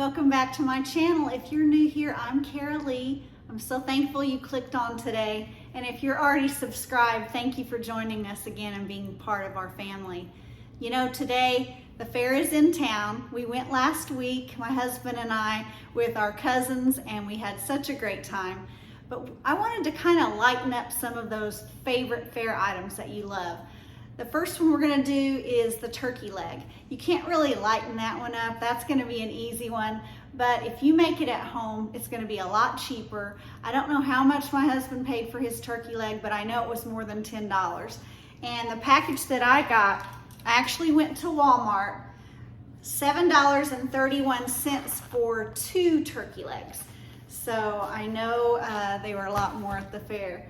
welcome back to my channel. If you're new here, I'm Cara Lee. I'm so thankful you clicked on today. And if you're already subscribed, thank you for joining us again and being part of our family. You know, today the fair is in town. We went last week, my husband and I, with our cousins, and we had such a great time. But I wanted to kind of lighten up some of those favorite fair items that you love. The first one we're gonna do is the turkey leg. You can't really lighten that one up. That's gonna be an easy one. But if you make it at home, it's gonna be a lot cheaper. I don't know how much my husband paid for his turkey leg, but I know it was more than $10. And the package that I got, I actually went to Walmart, $7.31 for 2 turkey legs. So I know they were a lot more at the fair.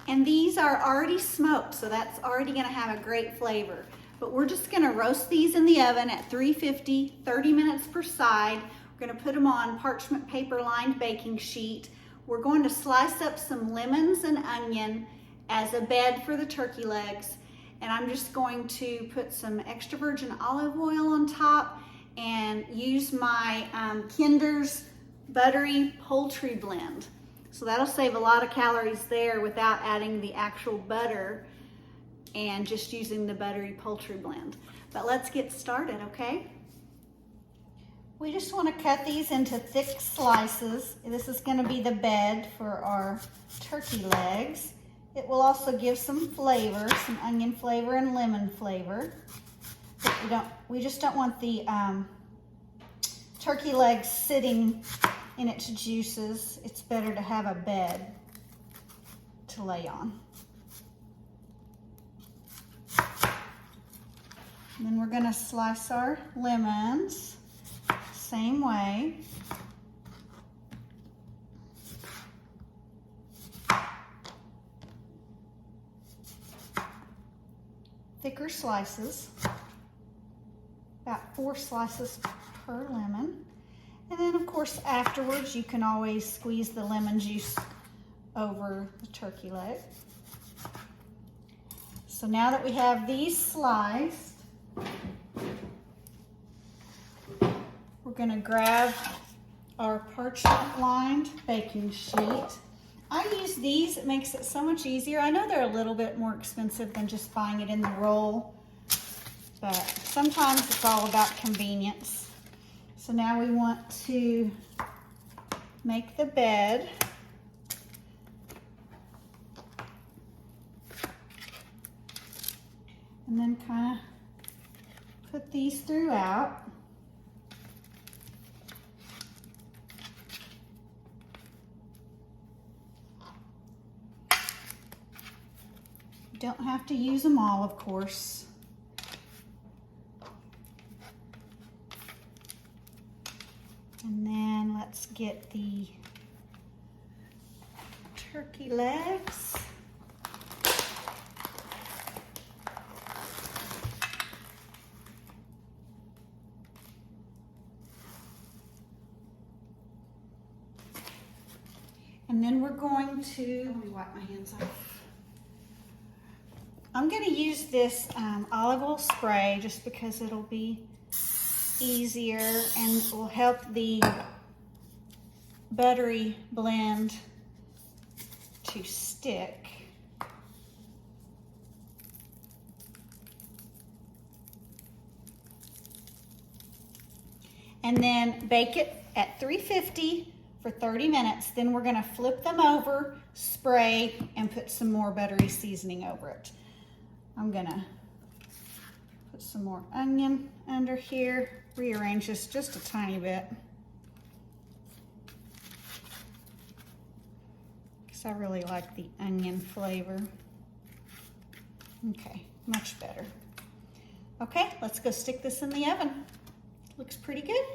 And these are already smoked, so that's already gonna have a great flavor. But we're just gonna roast these in the oven at 350, 30 minutes per side. We're gonna put them on parchment paper lined baking sheet. We're going to slice up some lemons and onion as a bed for the turkey legs. And I'm just going to put some extra virgin olive oil on top and use my Kinder's Buttery poultry blend. So that'll save a lot of calories there without adding the actual butter and just using the Buttery poultry blend. But let's get started, okay? We just want to cut these into thick slices. This is going to be the bed for our turkey legs. It will also give some flavor, some onion flavor and lemon flavor. But we just don't want the turkey legs sitting in its juices. It's better to have a bed to lay on. And then we're gonna slice our lemons, same way. Thicker slices, about 4 slices per lemon. And then of course afterwards you can always squeeze the lemon juice over the turkey leg. So now that we have these sliced, we're gonna grab our parchment lined baking sheet. I use these, it makes it so much easier. I know they're a little bit more expensive than just buying it in the roll, but sometimes it's all about convenience. So now we want to make the bed. And then kind of put these throughout. You don't have to use them all, of course. And then let's get the turkey legs. And then we're going to, let me wipe my hands off. I'm gonna use this olive oil spray just because it'll be easier and will help the buttery blend to stick. And then bake it at 350 for 30 minutes. Then we're gonna flip them over, spray, and put some more buttery seasoning over it. I'm gonna put some more onion under here, rearrange this just a tiny bit, because I really like the onion flavor. Okay, much better. Okay, let's go stick this in the oven. Looks pretty good.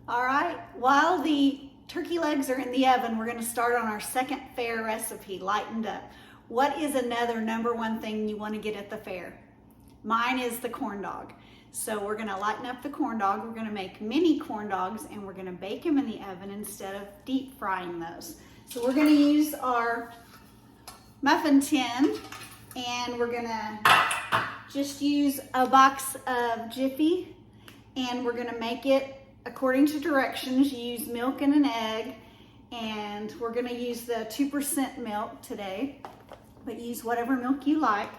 All right, while the turkey legs are in the oven, we're gonna start on our second fair recipe, Lightened Up. What is another #1 thing you wanna get at the fair? Mine is the corn dog. So we're gonna lighten up the corn dog. We're gonna make mini corn dogs and we're gonna bake them in the oven instead of deep frying those. So we're gonna use our muffin tin and we're gonna just use a box of Jiffy, and we're gonna make it according to directions. Use milk and an egg, and we're gonna use the 2% milk today, but use whatever milk you like.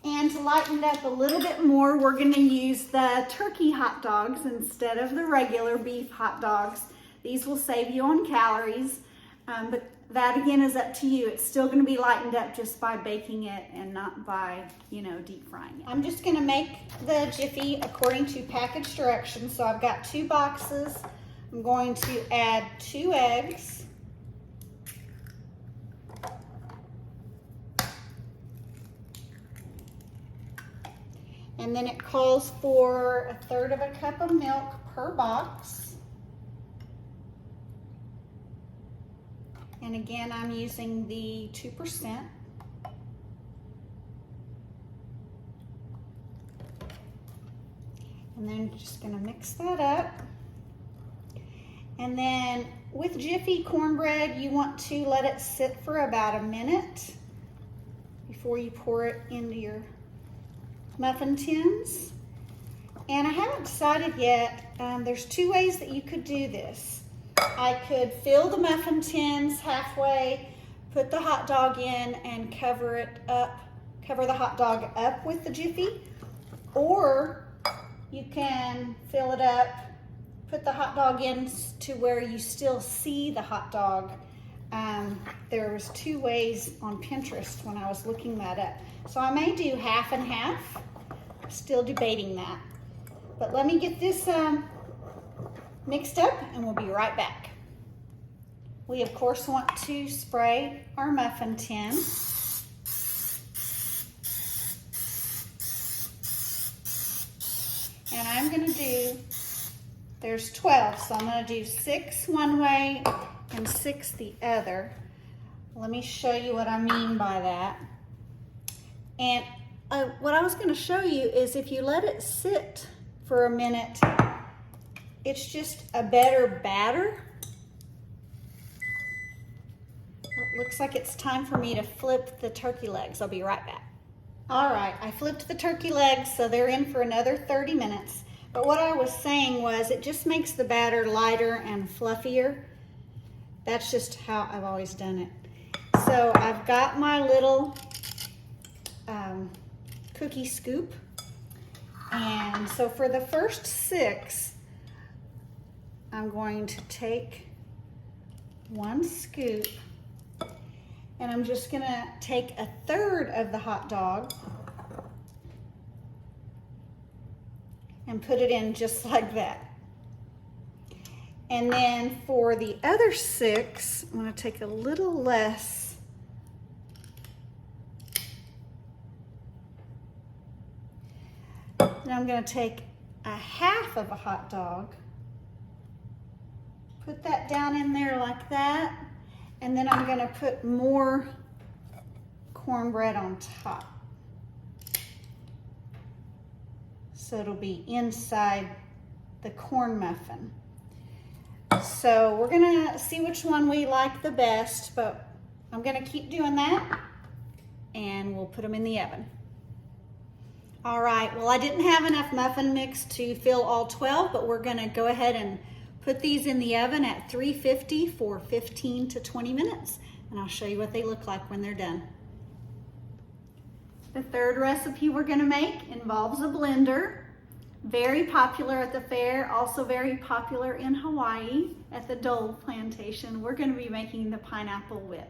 And to lighten it up a little bit more, we're gonna use the turkey hot dogs instead of the regular beef hot dogs. These will save you on calories, but that again is up to you. It's still gonna be lightened up just by baking it and not by, deep frying it. I'm just gonna make the Jiffy according to package directions. So I've got 2 boxes. I'm going to add 2 eggs. And then it calls for 1/3 of a cup of milk per box. And again, I'm using the 2%. And then just gonna mix that up. And then with Jiffy cornbread, you want to let it sit for about a minute before you pour it into your muffin tins. And I haven't decided yet, there's 2 ways that you could do this. I could fill the muffin tins halfway, put the hot dog in and cover the hot dog up with the Jiffy, or you can fill it up, put the hot dog in to where you still see the hot dog. There was 2 ways on Pinterest when I was looking that up. So I may do half and half. Still debating that. But let me get this mixed up and we'll be right back. We of course want to spray our muffin tin. And I'm gonna do, there's 12, so I'm gonna do 6 one way and 6 the other. Let me show you what I mean by that. And what I was going to show you is if you let it sit for a minute, it's just a better batter. It looks like it's time for me to flip the turkey legs. I'll be right back. All right, I flipped the turkey legs, so they're in for another 30 minutes. But what I was saying was it just makes the batter lighter and fluffier. That's just how I've always done it. So I've got my little cookie scoop. And so for the first 6, I'm going to take 1 scoop and I'm just gonna take 1/3 of the hot dog and put it in just like that. And then for the other 6, I'm gonna take a little less. Then I'm gonna take 1/2 of a hot dog, put that down in there like that, and then I'm gonna put more cornbread on top. So it'll be inside the corn muffin. So we're gonna see which one we like the best, but I'm gonna keep doing that and we'll put them in the oven. All right, well, I didn't have enough muffin mix to fill all 12, but we're gonna go ahead and put these in the oven at 350 for 15 to 20 minutes, and I'll show you what they look like when they're done. The 3rd recipe we're gonna make involves a blender. Very popular at the fair, also very popular in Hawaii at the Dole Plantation. We're gonna be making the pineapple whip,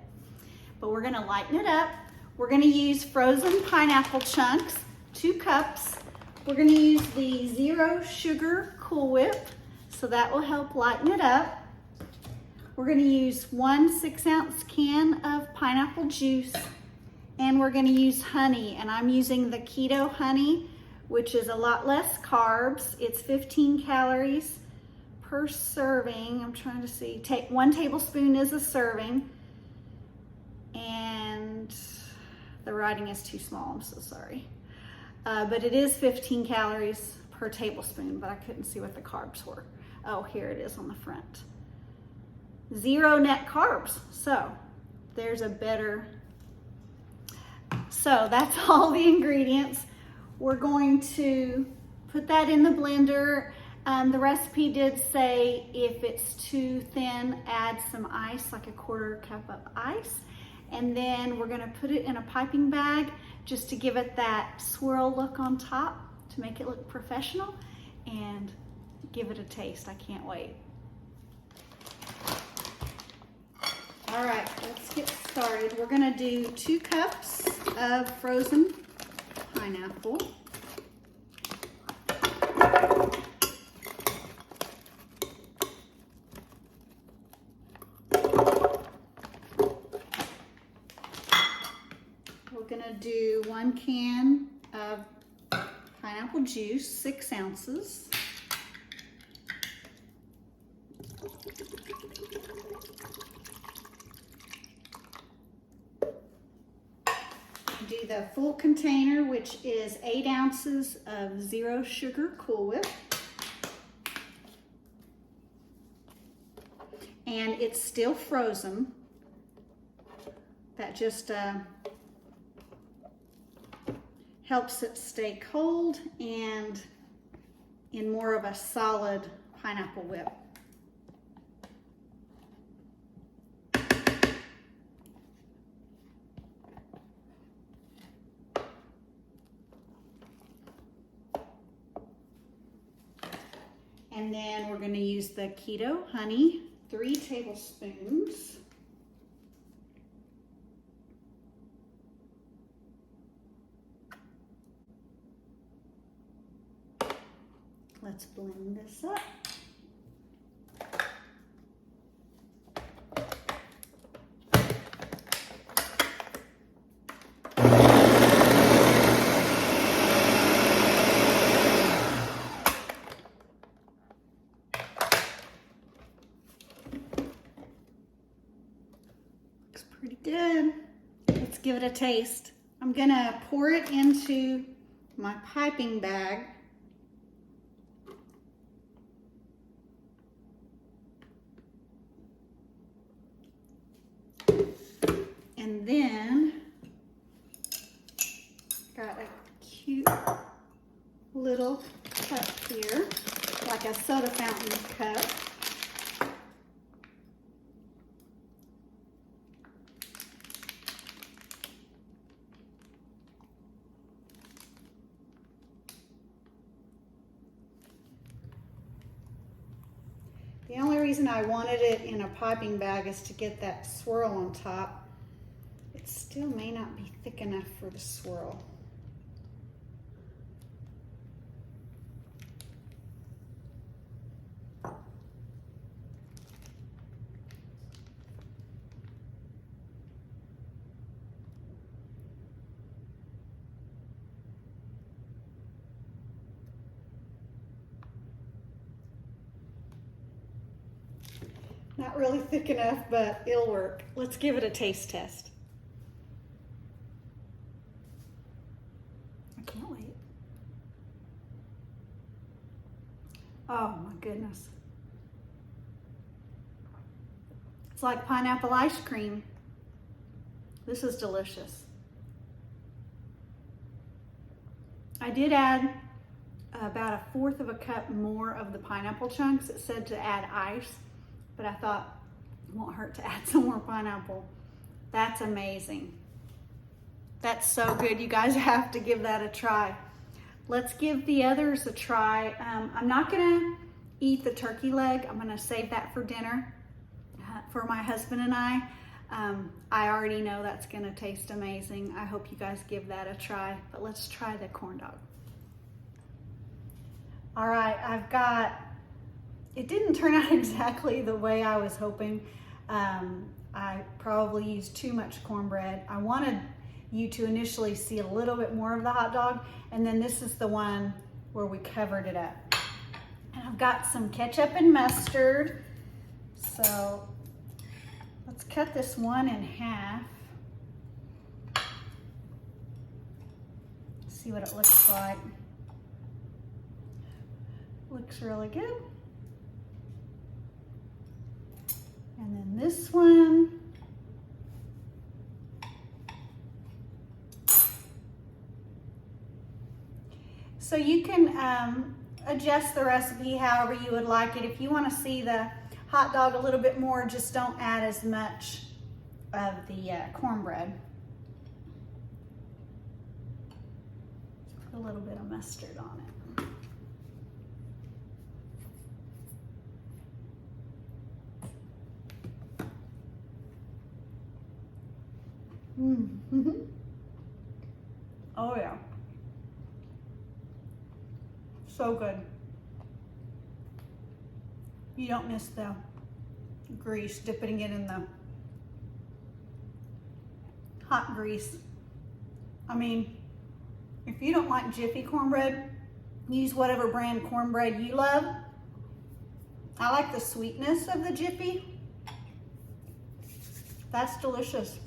but we're gonna lighten it up. We're gonna use frozen pineapple chunks, 2 cups. We're gonna use the 0 sugar Cool Whip, so that will help lighten it up. We're gonna use 1 6-ounce can of pineapple juice, and we're gonna use honey, and I'm using the keto honey, which is a lot less carbs. It's 15 calories per serving. I'm trying to see, 1 tablespoon is a serving, and the writing is too small, I'm so sorry. But it is 15 calories per tablespoon, but I couldn't see what the carbs were. Oh, here it is on the front. 0 net carbs, so there's a better. So that's all the ingredients. we're going to put that in the blender. The recipe did say if it's too thin, add some ice, like a 1/4 cup of ice. And then we're gonna put it in a piping bag just to give it that swirl look on top to make it look professional and give it a taste. I can't wait. All right, let's get started. We're gonna do 2 cups of frozen pineapple. We're gonna do 1 can of pineapple juice, 6 ounces. Do the full container, which is 8 ounces of 0 sugar Cool Whip. And it's still frozen. That just helps it stay cold and in more of a solid pineapple whip. And then we're going to use the keto honey, 3 tablespoons. Let's blend this up. Looks pretty good. Let's give it a taste. I'm gonna pour it into my piping bag. And then, got a cute little cup here, like a soda fountain cup. The only reason I wanted it in a piping bag is to get that swirl on top. It still may not be thick enough for the swirl. Not really thick enough, but it'll work. Let's give it a taste test. I can't wait. Oh my goodness. It's like pineapple ice cream. This is delicious. I did add about 1/4 of a cup more of the pineapple chunks. It said to add ice, but I thought it won't hurt to add some more pineapple. That's amazing. That's so good. You guys have to give that a try. Let's give the others a try. I'm not gonna eat the turkey leg. I'm gonna save that for dinner for my husband and I. I already know that's gonna taste amazing. I hope you guys give that a try, but let's try the corn dog. All right, it didn't turn out exactly the way I was hoping. I probably used too much cornbread. I wanted you to initially see a little bit more of the hot dog, and then this is the one where we covered it up. And I've got some ketchup and mustard. So let's cut this one in half. See what it looks like. Looks really good. And then this one. So you can adjust the recipe however you would like it. If you want to see the hot dog a little bit more, just don't add as much of the cornbread. Put a little bit of mustard on it. Mm-hmm. Oh yeah. So good. You don't miss the grease, dipping it in the hot grease. I mean, if you don't like Jiffy cornbread, use whatever brand cornbread you love. I like the sweetness of the Jiffy. That's delicious.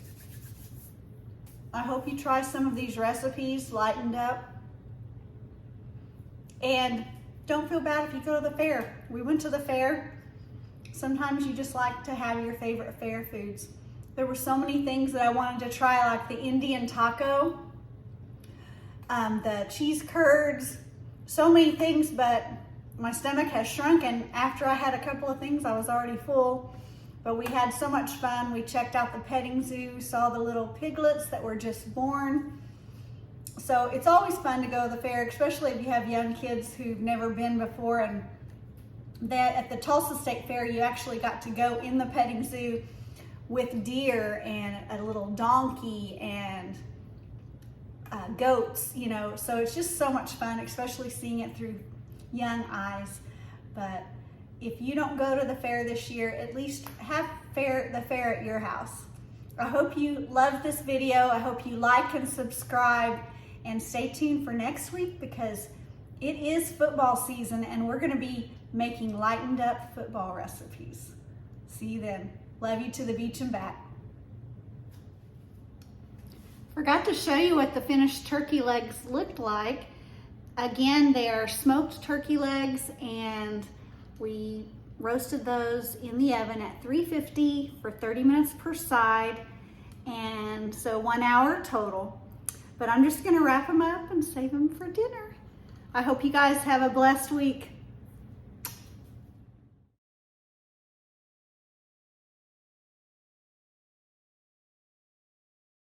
I hope you try some of these recipes, lightened up. And don't feel bad if you go to the fair. We went to the fair. Sometimes you just like to have your favorite fair foods. There were so many things that I wanted to try, like the Indian taco, the cheese curds, so many things, but my stomach has shrunk, and after I had a couple of things, I was already full. But we had so much fun. We checked out the petting zoo, saw the little piglets that were just born. So it's always fun to go to the fair, especially if you have young kids who've never been before. And that at the Tulsa State Fair, you actually got to go in the petting zoo with deer and a little donkey and goats, you know. So it's just so much fun, especially seeing it through young eyes. But if you don't go to the fair this year, at least have the fair at your house. I hope you loved this video. I hope you like and subscribe, and stay tuned for next week because it is football season and we're gonna be making lightened up football recipes. See you then. Love you to the beach and back. Forgot to show you what the finished turkey legs looked like. Again, they are smoked turkey legs, and we roasted those in the oven at 350 for 30 minutes per side, and so 1 hour total. But I'm just gonna wrap them up and save them for dinner. I hope you guys have a blessed week.